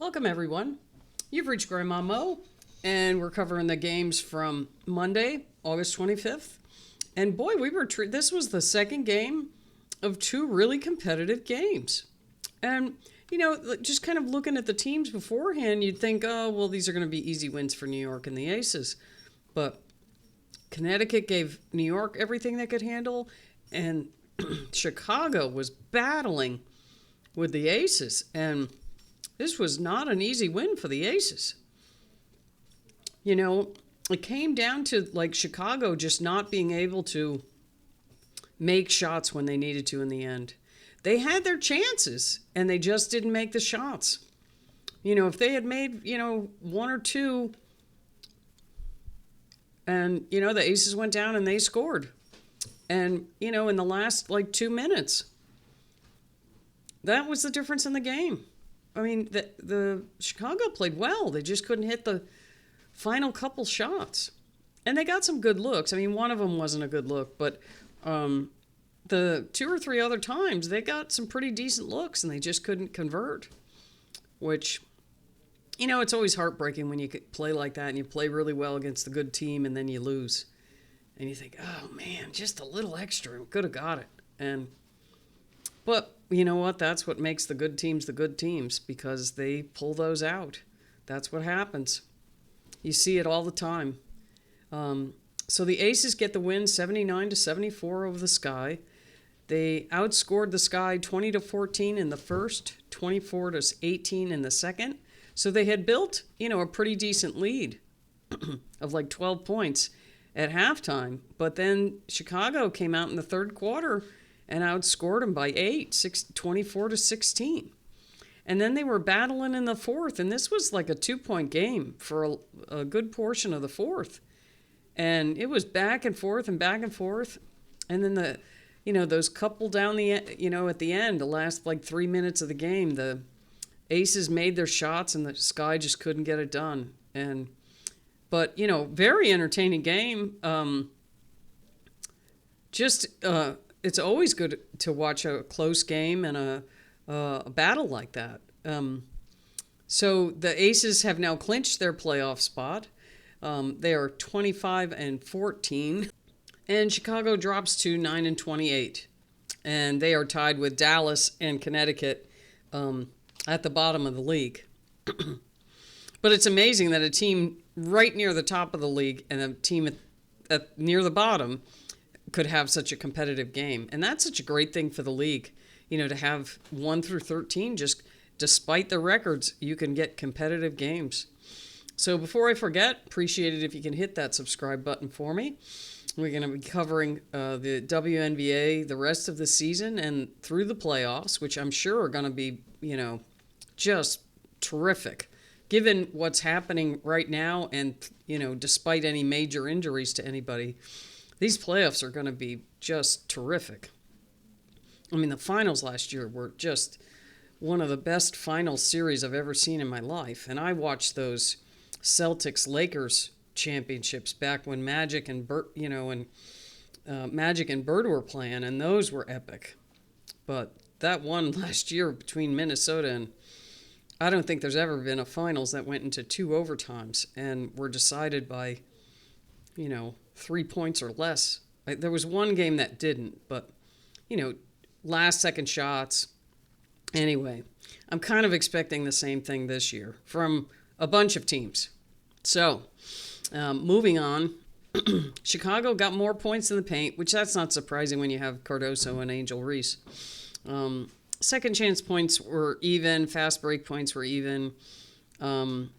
Welcome, everyone. You've reached Grandma Mo, and we're covering the games from Monday, August 25th. And boy, this was the second game of two really competitive games. And, just kind of looking at the teams beforehand, you'd think, oh, well, these are going to be easy wins for New York and the Aces. But Connecticut gave New York everything they could handle, and Chicago was battling with the Aces. And this was not an easy win for the Aces. It came down to Chicago just not being able to make shots when they needed to in the end. They had their chances and they just didn't make the shots. If they had made, one or two and, the Aces went down and they scored. And, in the last 2 minutes, that was the difference in the game. I mean, the Chicago played well. They just couldn't hit the final couple shots. And they got some good looks. I mean, one of them wasn't a good look, but the two or three other times, they got some pretty decent looks, and they just couldn't convert. Which, it's always heartbreaking when you play like that, and you play really well against a good team, and then you lose. And you think, oh, man, just a little extra. We could have got it. But you know what? That's what makes the good teams, because they pull those out. That's what happens. You see it all the time. So the Aces get the win 79-74 over the Sky. They outscored the Sky 20-14 in the first, 24-18 in the second. So they had built, a pretty decent lead of 12 points at halftime. But then Chicago came out in the third quarter and outscored them by 24-16. And then they were battling in the fourth, and this was like a 2-point game for a good portion of the fourth. And it was back and forth and back and forth. And then those couple down at the end, the last 3 minutes of the game, the Aces made their shots and the Sky just couldn't get it done. But very entertaining game. It's always good to watch a close game and a battle like that. So the Aces have now clinched their playoff spot. They are 25-14, and Chicago drops to 9-28, and they are tied with Dallas and Connecticut at the bottom of the league. But it's amazing that a team right near the top of the league and a team at near the bottom could have such a competitive game, and that's such a great thing for the league. To have 1 through 13, just despite the records, you can get competitive games. So before I forget, appreciate it if you can hit that subscribe button for me. We're going to be covering the WNBA the rest of the season and through the playoffs, which I'm sure are going to be, just terrific. Given what's happening right now and, despite any major injuries to anybody, these playoffs are going to be just terrific. I mean, the finals last year were just one of the best final series I've ever seen in my life. And I watched those Celtics-Lakers championships back when Magic and Bird were playing, and those were epic. But that one last year between Minnesota and I don't think there's ever been a finals that went into 2 overtimes and were decided by, 3 points or less. There was one game that didn't, but, last second shots. Anyway, I'm kind of expecting the same thing this year from a bunch of teams. So, moving on, Chicago got more points in the paint, which that's not surprising when you have Cardoso and Angel Reese. Second chance points were even. Fast break points were even. The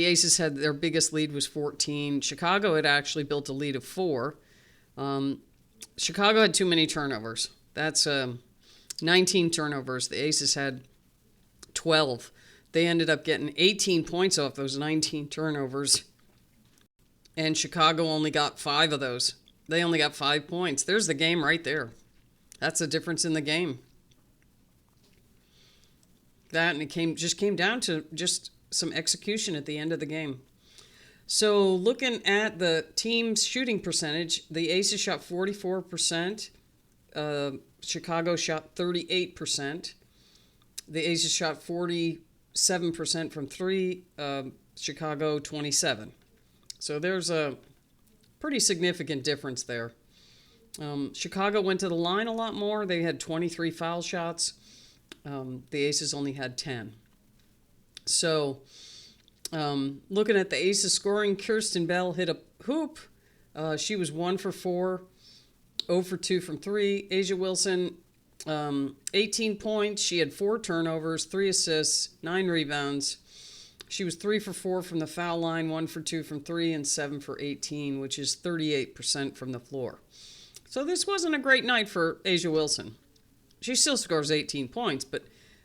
Aces had their biggest lead was 14. Chicago had actually built a lead of 4. Chicago had too many turnovers. That's 19 turnovers. The Aces had 12. They ended up getting 18 points off those 19 turnovers. And Chicago only got 5 of those. They only got 5 points. There's the game right there. That's the difference in the game. That, and it came down to just some execution at the end of the game. So looking at the team's shooting percentage, the Aces shot 44%. Chicago shot 38%. The Aces shot 46% 7% from three, Chicago 27. So there's a pretty significant difference there. Chicago went to the line a lot more. They had 23 foul shots. The Aces only had 10. So looking at the Aces scoring, Kirsten Bell hit a hoop. She was 1 for 4, 0 for 2 from 3. Asia Wilson, 18 points. She had 4 turnovers, 3 assists, 9 rebounds. She was 3 for 4 from the foul line, 1 for 2 from 3, and 7 for 18, which is 38% from the floor. So this wasn't a great night for Asia Wilson. She still scores 18 points, but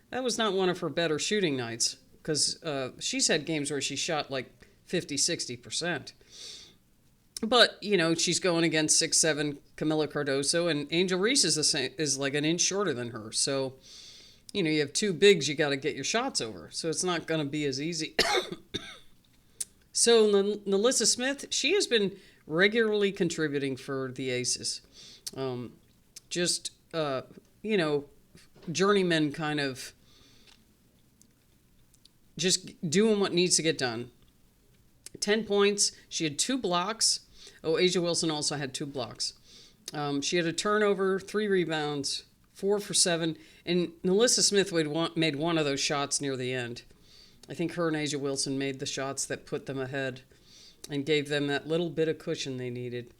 that was not one of her better shooting nights, because she's had games where she shot like 50, 60%. But, she's going against 6'7" Camila Cardoso, and Angel Reese is like an inch shorter than her. So, you have two bigs you got to get your shots over. So it's not going to be as easy. So Nalissa Smith, she has been regularly contributing for the Aces. Journeyman kind of just doing what needs to get done. 10 points. She had 2 blocks. Oh, Asia Wilson also had 2 blocks. She had a turnover, 3 rebounds, 4 for 7. And Nalissa Smith made one of those shots near the end. I think her and Asia Wilson made the shots that put them ahead and gave them that little bit of cushion they needed.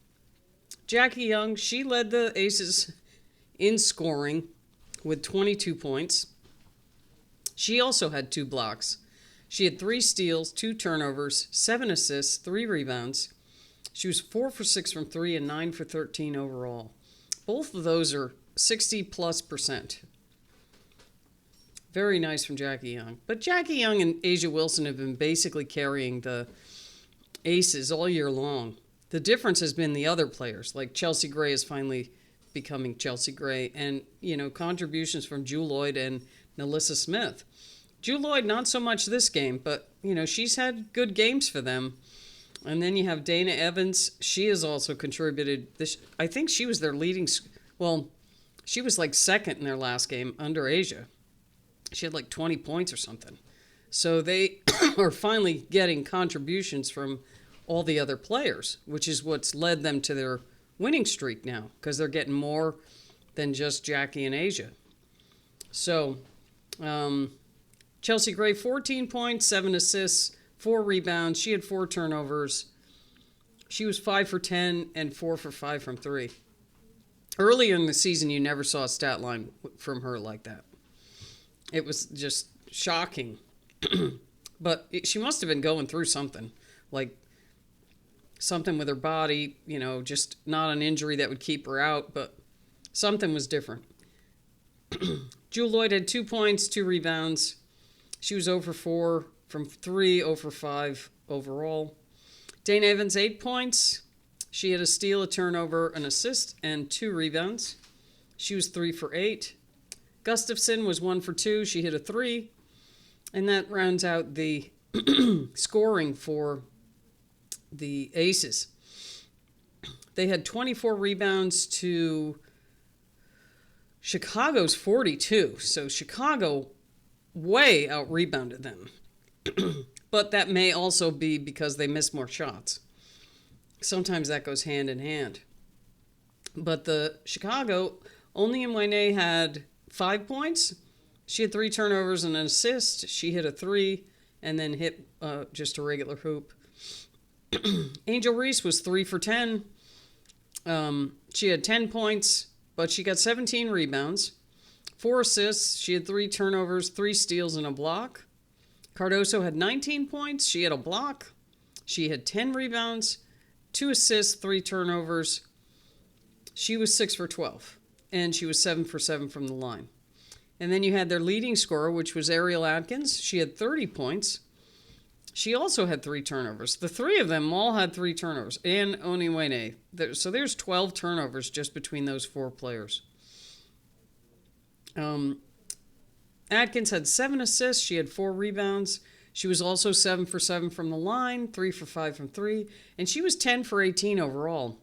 Jackie Young, she led the Aces in scoring with 22 points. She also had 2 blocks. She had 3 steals, 2 turnovers, 7 assists, 3 rebounds. She was 4 for 6 from 3 and 9 for 13 overall. Both of those are 60+%. Very nice from Jackie Young. But Jackie Young and Asia Wilson have been basically carrying the Aces all year long. The difference has been the other players, like Chelsea Gray is finally becoming Chelsea Gray, and, contributions from Jewel Lloyd and Nalissa Smith. Jewel Lloyd, not so much this game, but, she's had good games for them. And then you have Dana Evans. She has also contributed. I think she was their leading. Well, she was like second in their last game under Asia. She had like 20 points or something. So they are finally getting contributions from all the other players, which is what's led them to their winning streak now, because they're getting more than just Jackie and Asia. So Chelsea Gray, 14 points, 7 assists, 4 rebounds. She had 4 turnovers. She was 5 for 10 and 4 for 5 from 3. Earlier in the season, you never saw a stat line from her like that. It was just shocking. But she must have been going through something, like something with her body, just not an injury that would keep her out, but something was different. Jewel Lloyd had 2 points, 2 rebounds. She was 0 for 4 from 3, 0 for 5 overall. Dana Evans, 8 points. She had a steal, a turnover, an assist, and 2 rebounds. She was 3 for 8. Gustafson was 1 for 2. She hit a 3. And that rounds out the scoring for the Aces. They had 24 rebounds to Chicago's 42. So Chicago way out-rebounded them. But that may also be because they missed more shots. Sometimes that goes hand in hand. But the Chicago, only Mwene had 5 points. She had 3 turnovers and an assist. She hit a 3 and then hit just a regular hoop. Angel Reese was 3 for 10. She had 10 points, but she got 17 rebounds, 4 assists. She had 3 turnovers, 3 steals, and a block. Cardoso had 19 points. She had a block. She had 10 rebounds, 2 assists, 3 turnovers. She was 6 for 12, and she was 7 for 7 from the line. And then you had their leading scorer, which was Ariel Atkins. She had 30 points. She also had 3 turnovers. The 3 of them all had 3 turnovers, and Oniwene. So there's 12 turnovers just between those 4 players. Atkins had 7 assists. She had 4 rebounds. She was also 7 for 7 from the line, 3 for 5 from 3, and she was 10 for 18 overall.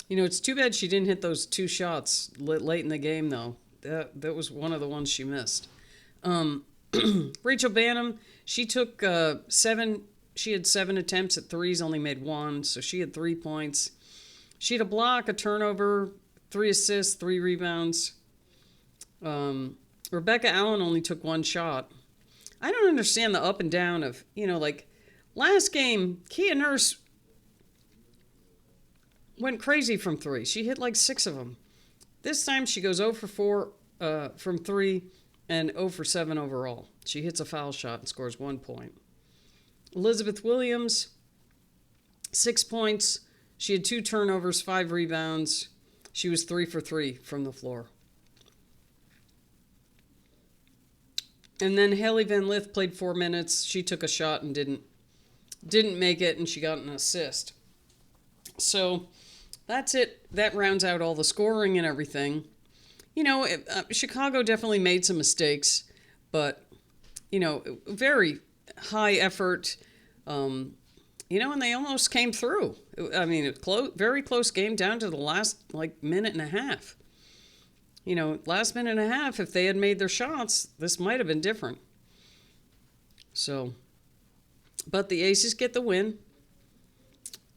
It's too bad she didn't hit those 2 shots late in the game, though. That was one of the ones she missed. Rachel Banham, she took 7. She had 7 attempts at threes, only made 1, so she had 3 points. She had a block, a turnover, 3 assists, 3 rebounds. Rebecca Allen only took 1 shot. I don't understand the up and down of, like last game, Kia Nurse went crazy from 3. She hit like 6 of them. This time she goes 0 for 4 from 3 and 0 for 7 overall. She hits a foul shot and scores 1 point. Elizabeth Williams, 6 points. She had 2 turnovers, 5 rebounds. She was 3 for 3 from the floor. And then Haley Van Lith played 4 minutes. She took a shot and didn't make it, and she got an assist. So that's it. That rounds out all the scoring and everything. Chicago definitely made some mistakes, but, very high effort, and they almost came through. I mean, very close game down to the last, minute and a half. Last minute and a half, if they had made their shots, this might have been different. So, but the Aces get the win.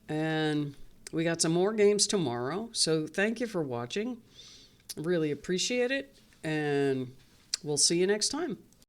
And we got some more games tomorrow. So thank you for watching. Really appreciate it. And we'll see you next time.